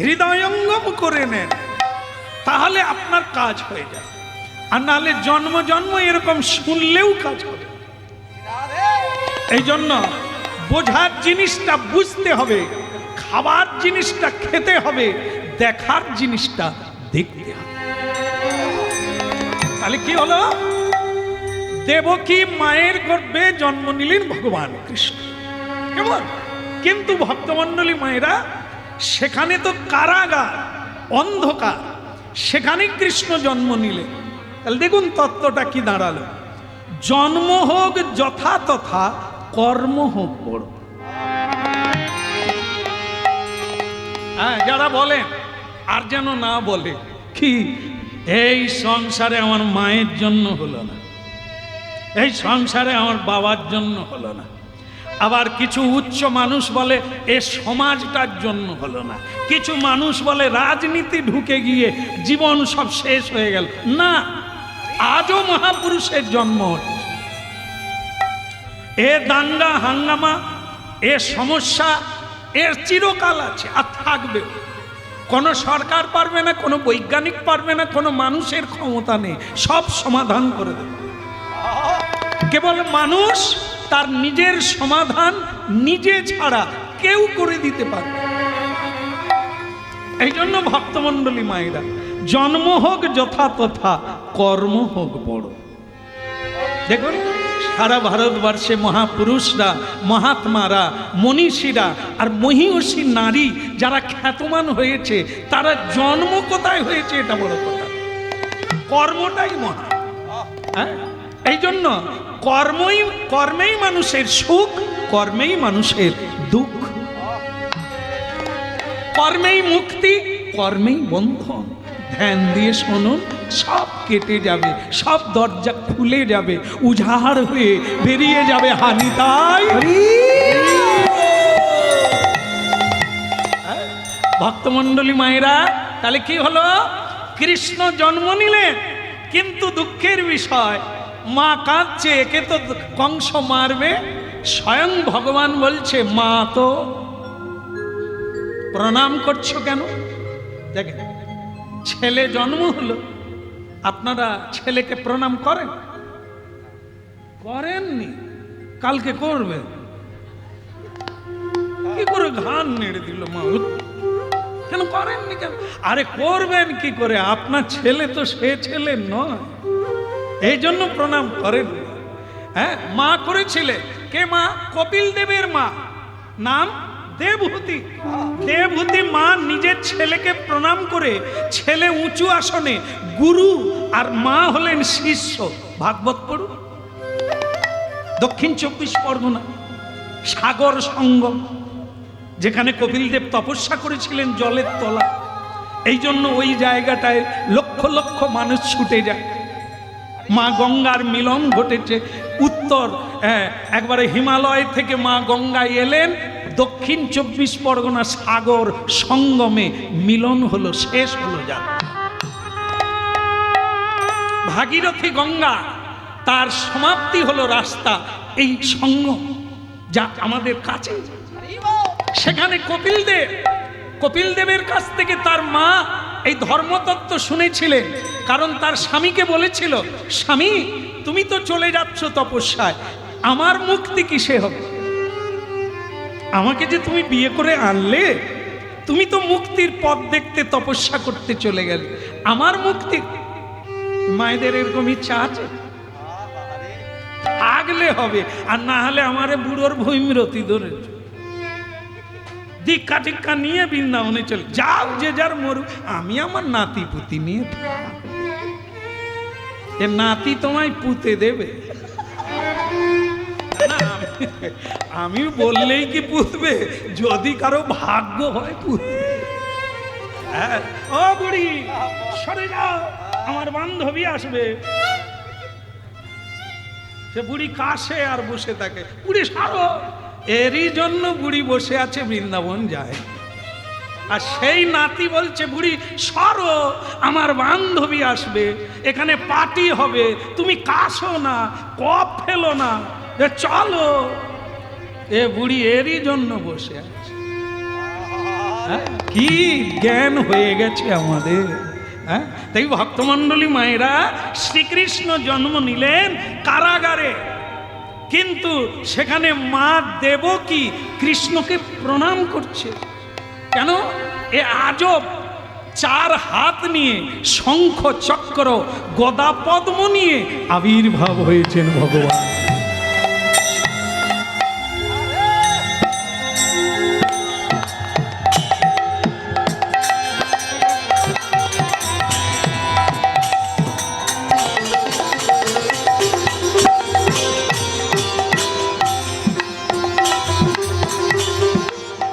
হৃদয়ঙ্গম করে নেন, তাহলে আপনার কাজ হয়ে যাবে। আর নাহলে জন্ম জন্ম এরকম শুনলেও কাজ হবে। এই জন্য বোঝার জিনিসটা বুঝতে হবে, খাবার জিনিসটা খেতে হবে, দেখার জিনিসটা দেখতে হবে। তাহলে কি হলো? দেবকী মায়ের গর্ভে জন্ম নিলেন ভগবান কৃষ্ণ, কেমন? কিন্তু ভক্তমণ্ডলী মায়েরা, সেখানে তো কারাগার, অন্ধকার, সেখানে কৃষ্ণ জন্ম নিলেন। তাহলে দেখুন তত্ত্বটা কি দাঁড়ালো। জন্ম হোক যথা তথা, কর্ম হোক বড়। হ্যাঁ, যারা বলেন আর যেন না বলে কি, এই সংসারে আমার মায়ের জন্য হলো না, এই সংসারে আমার বাবার জন্য হলো না। আবার কিছু উচ্চ মানুষ বলে এ সমাজটার জন্য হলো না। কিছু মানুষ বলে রাজনীতি ঢুকে গিয়ে জীবন সব শেষ হয়ে গেল। না, আজও মহাপুরুষের জন্ম হচ্ছে। এ দাঙ্গা হাঙ্গামা, এ সমস্যা, এর চিরকাল আছে আর থাকবে। কোনো সরকার পারবে না, কোনো বৈজ্ঞানিক পারবে না, কোনো মানুষের ক্ষমতা নেই, সব সমাধান করে দেবে। কেবল মানুষ তার নিজের সমাধান নিজে ছাড়া কেউ করে দিতে পারবে। এই জন্য ভক্তমণ্ডলী মায়েরা, জন্ম হোক যথা তথা, কর্ম হোক বড়। দেখুন সারা ভারতবর্ষে মহাপুরুষরা, মহাত্মারা, মনীষীরা আর মহীয়সী নারী যারা খ্যাতমান হয়েছে, তারা জন্ম কোথায় হয়েছে এটা বড় কথা, কর্মটাই মহা। হ্যাঁ, এই জন্য কর্মেই মানুষের সুখ, কর্মেই মানুষের দুঃখ, কর্মেই মুক্তি, কর্মেই বন্ধন। ধ্যান দিয়ে শুনুন, সব কেটে যাবে, সব দরজা খুলে যাবে, উজাড় হয়ে বেরিয়ে যাবে হানিতাই। ভক্তমণ্ডলী মায়েরা, তাহলে কি হলো? কৃষ্ণ জন্ম নিলেন, কিন্তু দুঃখের বিষয় মা কাঁদছে, একে তো কংস মারবে। স্বয়ং ভগবান বলছে, মা তো প্রণাম করছো কেন? দেখেন, ছেলে জন্ম হলো, আপনারা ছেলেকে প্রণাম করেন? করেননি, কালকে করবেন। কি করে ঘান নেড়ে দিল মা, কেন করেননি কেন? আরে করবেন কি করে, আপনার ছেলে তো সে ছেলে নয়, এই জন্য প্রণাম করেন। হ্যাঁ, মা করেছিলেন। কে মা? কপিল দেবের মা, নাম দেবহূতি। দেবহূতি মা নিজের ছেলেকে প্রণাম করে, ছেলে উঁচু আসনে, গুরু আর মা হলেন শিষ্য। ভাগবত পড়ুন। দক্ষিণ 24 পরগনা সাগর সঙ্গম, যেখানে কপিল দেব তপস্যা করেছিলেন জলের তলা, এই জন্য ওই জায়গাটায় লক্ষ লক্ষ মানুষ ছুটে যায়। মা গঙ্গার মিলন ঘটেছে। উত্তর একবারে হিমালয় থেকে মা গঙ্গা এলেন, দক্ষিণ 24 পরগনা সাগর সঙ্গমে মিলন হলো, শেষ হলো যা। ভাগীরথী গঙ্গা, তার সমাপ্তি হলো রাস্তা এই সঙ্গম, যা আমাদের কাছে। সেখানে কপিল দেবের কাছ থেকে তার মা এই ধর্মতত্ত্ব শুনেছিলেন, কারণ তার স্বামীকে বলেছিল, স্বামী তুমি তো চলে যাচ্ছ তপস্যায়, আমার মুক্তি কিসে হবে? আমাকে যে তুমি বিয়ে করে আনলে, তুমি তো মুক্তির পথ দেখতে তপস্যা করতে চলে গেলে, আমার মুক্তি। মায়েদের এরকম ইচ্ছা আছে? আগলে হবে, আর না হলে আমারে বুড়োর ভৈমরতি ধরে দীক্ষা টিক্ষা নিয়ে বৃন্দাবনে চলে যাও, যে যার মরুক, আমি আমার নাতি পুতি নিয়ে। এ নাতি তোমায় পুঁতে দেবে না, আমি বললেই কি পুঁতবে? যদি কারো ভাগ্য হয় পুঁতবে। হ্যাঁ, ও বুড়ি সরে যাও, আমার বান্ধবী আসবে। সে বুড়ি কাশে আর বসে থাকে, বুড়ি সারো। এরই জন্য বুড়ি বসে আছে, বৃন্দাবন যায়। আর সেই নাতি বলছে, বুড়ি সরো, আমার বান্ধবী আসবে, এখানে পার্টি হবে, তুমি কাশো না, কপ ফেলো না, চলো। এ বুড়ি এরই জন্য বসে আছে। কি জ্ঞান হয়ে গেছে আমাদের। হ্যাঁ, তাই ভক্তমণ্ডলী মায়েরা, শ্রীকৃষ্ণ জন্ম নিলেন কারাগারে, কিন্তু সেখানে মা দেবকী কৃষ্ণকে প্রণাম করছে। কেন? এ আজব 4 হাত নিয়ে, শঙ্খ চক্র গদা পদ্ম নিয়ে আবির্ভাব হয়েছেন ভগবান।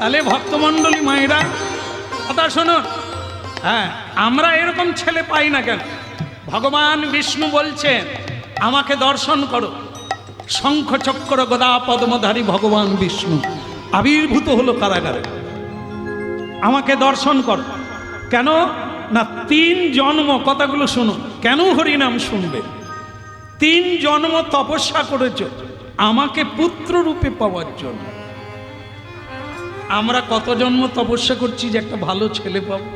তাহলে ভক্তমণ্ডলী মায়েরা কথা শোনো। হ্যাঁ, আমরা এরকম ছেলে পাই না কেন? ভগবান বিষ্ণু বলছেন, আমাকে দর্শন করো। শঙ্খ চক্র গদা পদ্মধারী ভগবান বিষ্ণু আবির্ভূত হলো কারাগারে, আমাকে দর্শন করো। কেন না? 3 জন্ম, কথাগুলো শুনুন, কেন হরিনাম শুনবে? 3 জন্ম তপস্যা করেছ আমাকে পুত্র রূপে পাওয়ার জন্য। আমরা কত জন্ম তপস্যা করছি যে একটা ভালো ছেলে পাবো?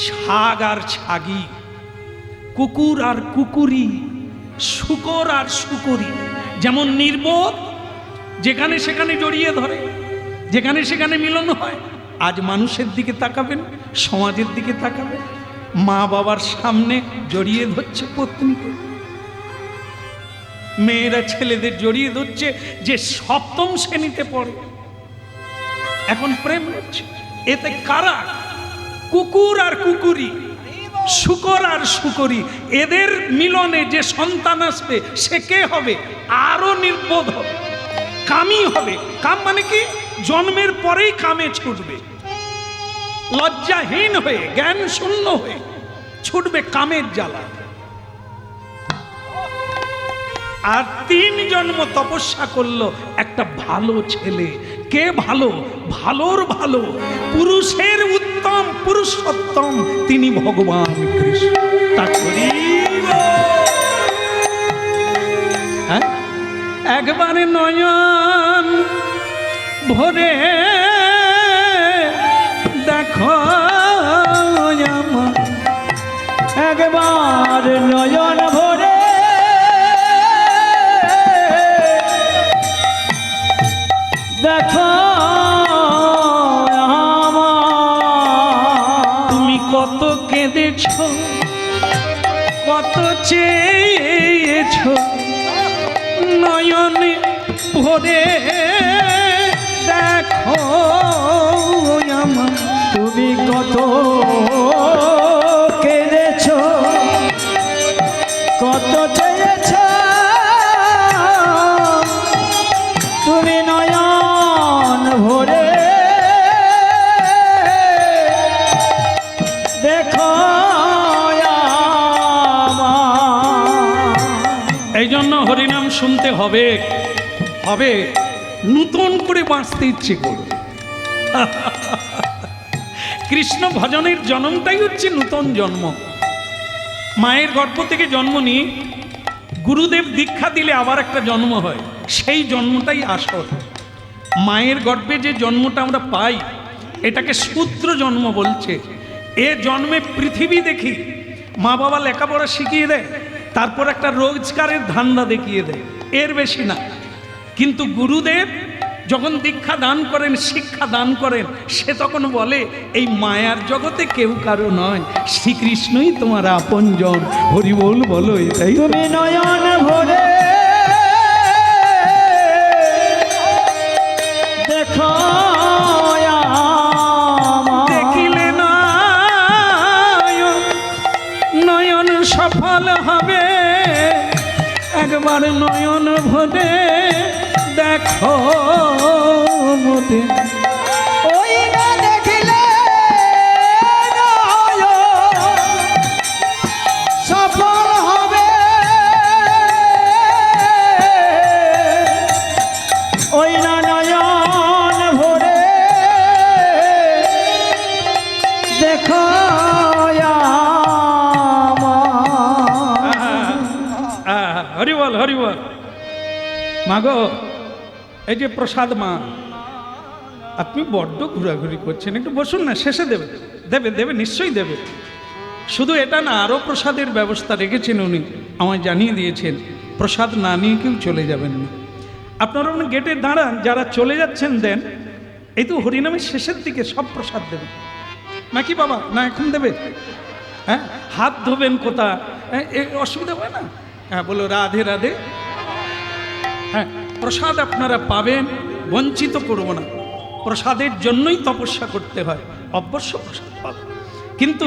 ছাগ আর ছাগি, কুকুর আর কুকুরি, শুকর আর শুকরি, যেমন নির্বোধ, যেখানে সেখানে জড়িয়ে ধরে, যেখানে সেখানে মিলন হয়। আজ মানুষের দিকে তাকাবেন, সমাজের দিকে তাকাবেন, মা বাবার সামনে জড়িয়ে ধরছে পত্নীকে, মেয়েরা ছেলেদের জড়িয়ে ধরছে যে 7ম শ্রেণীতে পড়ে, এখন প্রেম হচ্ছে। এতে কারা? কুকুর আর কুকুরি, শুকর আর শুকরি, এদের মিলনে যে সন্তান আসবে সে কে হবে? আরো নির্বোধ হবে, কামই হবে। কাম মানে কি? জন্মের পরেই কামে ছুটবে, লজ্জাহীন হয়ে, জ্ঞান শূন্য হয়ে ছুটবে কামের জ্বালা। আর 3 জন্ম তপস্যা করলো একটা ভালো ছেলে। কে ভালো? ভালোর ভালো, পুরুষের উত্তম, পুরুষোত্তম তিনি ভগবান কৃষ্ণ। হ্যাঁ, একবারে নয়ন ভরে দেখো আমার, একবার নয়ন ভরে দেখো তুমি কত কেঁদেছ, কত চেয়েছ, নয়নে ভরে দেখো আমার। তুমি কত কেঁদেছ, কত চেয়েছ, তুমি নয়ন ভরে দেখো আমার। এই জন্য হরিনাম শুনতে হবে, হবে নূতন করে বাঁচতে ইচ্ছে করবে। কৃষ্ণ ভজনের জন্মটাই হচ্ছে নূতন জন্ম। মায়ের গর্ভ থেকে জন্ম নিয়ে গুরুদেব দীক্ষা দিলে আবার একটা জন্ম হয়, সেই জন্মটাই আসল। মায়ের গর্ভে যে জন্মটা আমরা পাই এটাকে শূদ্র জন্ম বলছে। এ জন্মে পৃথিবী দেখি, মা বাবা লেখাপড়া শিখিয়ে দেয়, তারপর একটা রোজগারের ধান্দা দেখিয়ে দেয়, এর বেশি না। কিন্তু গুরুদেব যখন দীক্ষা দান করেন, শিক্ষা দান করেন, সে তখন বলে এই মায়ার জগতে কেউ কারো নয়, শ্রীকৃষ্ণই তোমার আপনজন। হরি বল, বলো এটাই। তুমি নয়ন ভরে দেখো আমার। দেখিলে নয়ন, নয়ন সফল হবে, একবার নয়ন ভরে দেখো মোদের। ওই না দেখিলে নয়ন সফল হবে, ওই না নয়ন ভরে দেখো আমার। হরি বল, হরি বল। মাগো, এই যে প্রসাদ মা, আপনি বড্ড ঘোরাঘুরি করছেন, একটু বসুন না, শেষে দেবে, দেবে দেবে, নিশ্চয়ই দেবে। শুধু এটা না, আরও প্রসাদের ব্যবস্থা রেখেছেন উনি, আমায় জানিয়ে দিয়েছেন। প্রসাদ না নিয়ে কেউ চলে যাবেন না। আপনারা উনি গেটে দাঁড়ান, যারা চলে যাচ্ছেন দেন। এই তো হরিনামের শেষের দিকে সব প্রসাদ দেবেন নাকি বাবা? না এখন দেবে? হ্যাঁ, হাত ধোবেন কোথা, অসুবিধা হয় না? হ্যাঁ, বলো রাধে রাধে। হ্যাঁ, প্রসাদ আপনারা পাবেন, বঞ্চিত করব না। প্রসাদের জন্যই তপস্যা করতে হয়, অবশ্য প্রসাদ পাবেন। কিন্তু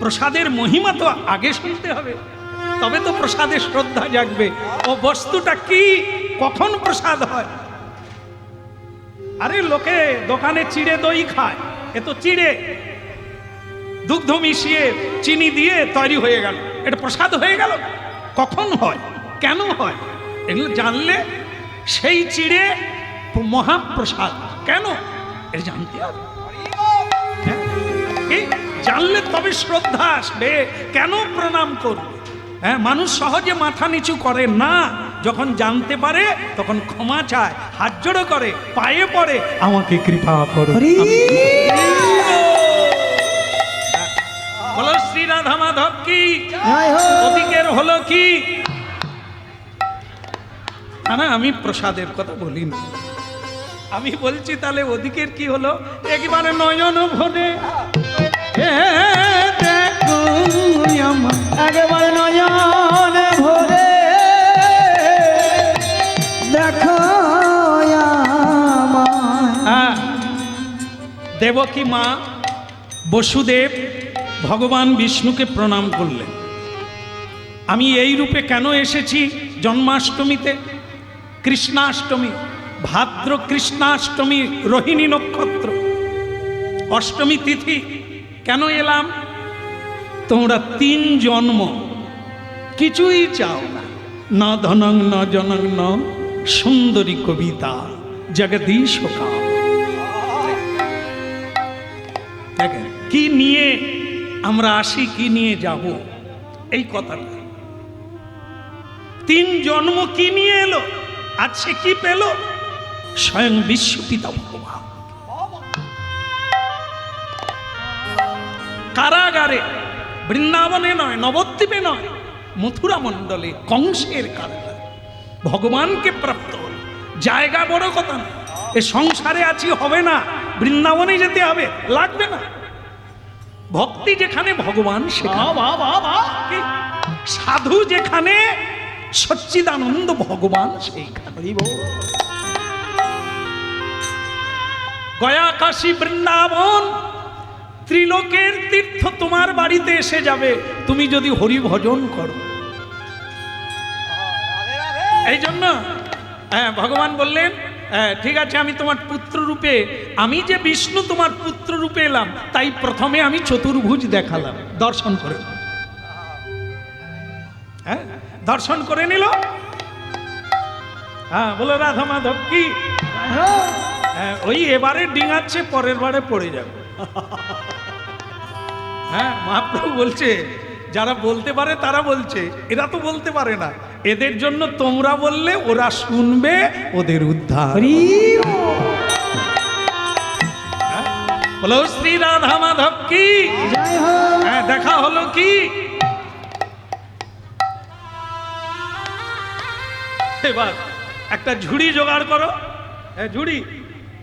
প্রসাদের মহিমা তো আগে শুনতে হবে, তবে তো প্রসাদের শ্রদ্ধা জাগবে। ও বস্তুটা কি, কখন প্রসাদ হয়? আরে লোকে দোকানে চিড়ে দই খায়, এ তো চিড়ে দুগ্ধ মিশিয়ে চিনি দিয়ে তৈরি হয়ে গেল, এটা প্রসাদ হয়ে গেল? কখন হয়, কেন হয়, এগুলো জানলে সেই চিড়ে মহাপ্রসাদ। কেন এটা জানতে হবে, হ্যাঁ? এই জানলে তবে শ্রদ্ধা আসবে, কেন প্রণাম করবে। হ্যাঁ, মানুষ সহজে মাথা নিচু করে না, যখন জানতে পারে তখন ক্ষমা চায়, হাত জোড়ো করে, পায়ে পড়ে, আমাকে কৃপা করো। বলো শ্রী রাধা মাধব কি, ওদিকের হলো কি না? আমি প্রসাদের কথা বলিনি, আমি বলছি তাহলে ওদিকের কি হলো। একবারে নয়ন ভরে দেখো আমার, একবার নয়ন ভরে দেখো আমার। দেবকী মা বসুদেব ভগবান বিষ্ণুকে প্রণাম করলেন। আমি এই রূপে কেন এসেছি জন্মাষ্টমীতে, কৃষ্ণাষ্টমী, ভাদ্র কৃষ্ণাষ্টমী, রোহিণী নক্ষত্র, অষ্টমী তিথি কেন এলাম? তোমরা 3 জন্ম কিছুই চাও না, না ধনং ন জনং ন সুন্দরী কবিতা জগদীশ কাম। দেখেন কি নিয়ে আমরা আসি, কি নিয়ে যাব, এই কথাটা। 3 জন্ম কি নিয়ে এলো, আজ সে কি পেল? স্বয়ং বিশ্বপিতা ভগবান কারাগারে, বৃন্দাবনে নয়, নবদ্বীপে নয়, মথুরা মণ্ডলে কংসের কারাগারে ভগবানকে প্রাপ্ত হল। জায়গা বড় কথা না, এ সংসারে আছি হবে না, বৃন্দাবনে যেতে হবে, লাগবে না। ভক্তি যেখানে ভগবান সেখানে, কি? সাধু যেখানে সচ্চিদানন্দ ভগবান সেইখানে। গয়া কাশী বৃন্দাবন ত্রিলোকের তীর্থ তোমার বাড়িতে এসে যাবে তুমি যদি হরি ভজন করো। এই জন্য ভগবান বললেন, ঠিক আছে আমি তোমার পুত্র রূপে, আমি যে বিষ্ণু তোমার পুত্র রূপে এলাম, তাই প্রথমে আমি চতুর্ভুজ দেখালাম, দর্শন করে। হ্যাঁ, দর্শন করে নিল। হ্যাঁ, বলো রাধা মাধব কি? ওই এবারে ডিঙাচ্ছে, পরের বারে পড়ে যাবে। হ্যাঁ, মহাপ্রভু বলছে যারা বলতে পারে তারা বলছে, এরা তো বলতে পারে না, এদের জন্য তোমরা বললে ওরা শুনবে, ওদের উদ্ধার। বলো শ্রী রাধা মাধব কি? হ্যাঁ, দেখা হলো কি? এবার একটা ঝুড়ি জোগাড় করো, ঝুড়ি,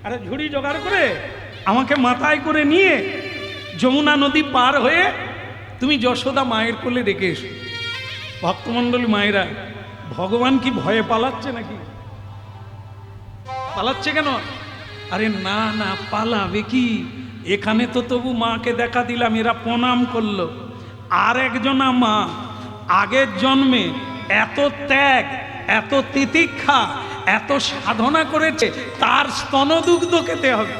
আরে ঝুড়ি জোগাড় করে আমাকে মাথায় করে নিয়ে যমুনা নদী পার হয়ে তুমি যশোদা মায়ের কোলে রেখে এসো। ভক্তমণ্ডলী মায়েরা, ভগবান কি ভয়ে পালাচ্ছে নাকি? পালাচ্ছে কেন? আরে না না, পালাবে কি? এখানে তো তবু মাকে দেখা দিলাম, এরা প্রণাম করলো। আর একজনা মা আগের জন্মে এত ত্যাগ, এত তিতিক্ষা, এত সাধনা করেছে, তার স্তনদুগ্ধ খেতে হবে।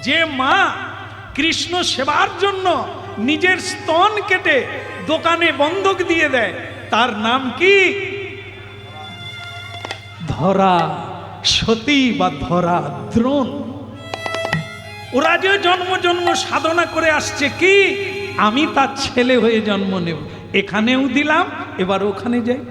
যে মা কৃষ্ণ সেবার জন্য নিজের স্তন কেটে দোকানে বন্ধক দিয়ে দেয়, তার নাম কি? ধরা সতী বা ধরা দ্রোণ। ওরা যে জন্ম জন্ম সাধনা করে আসছে কি, আমি তার ছেলে হয়ে জন্ম নেব, এখানেও দিলাম, এবার ওখানে যাই।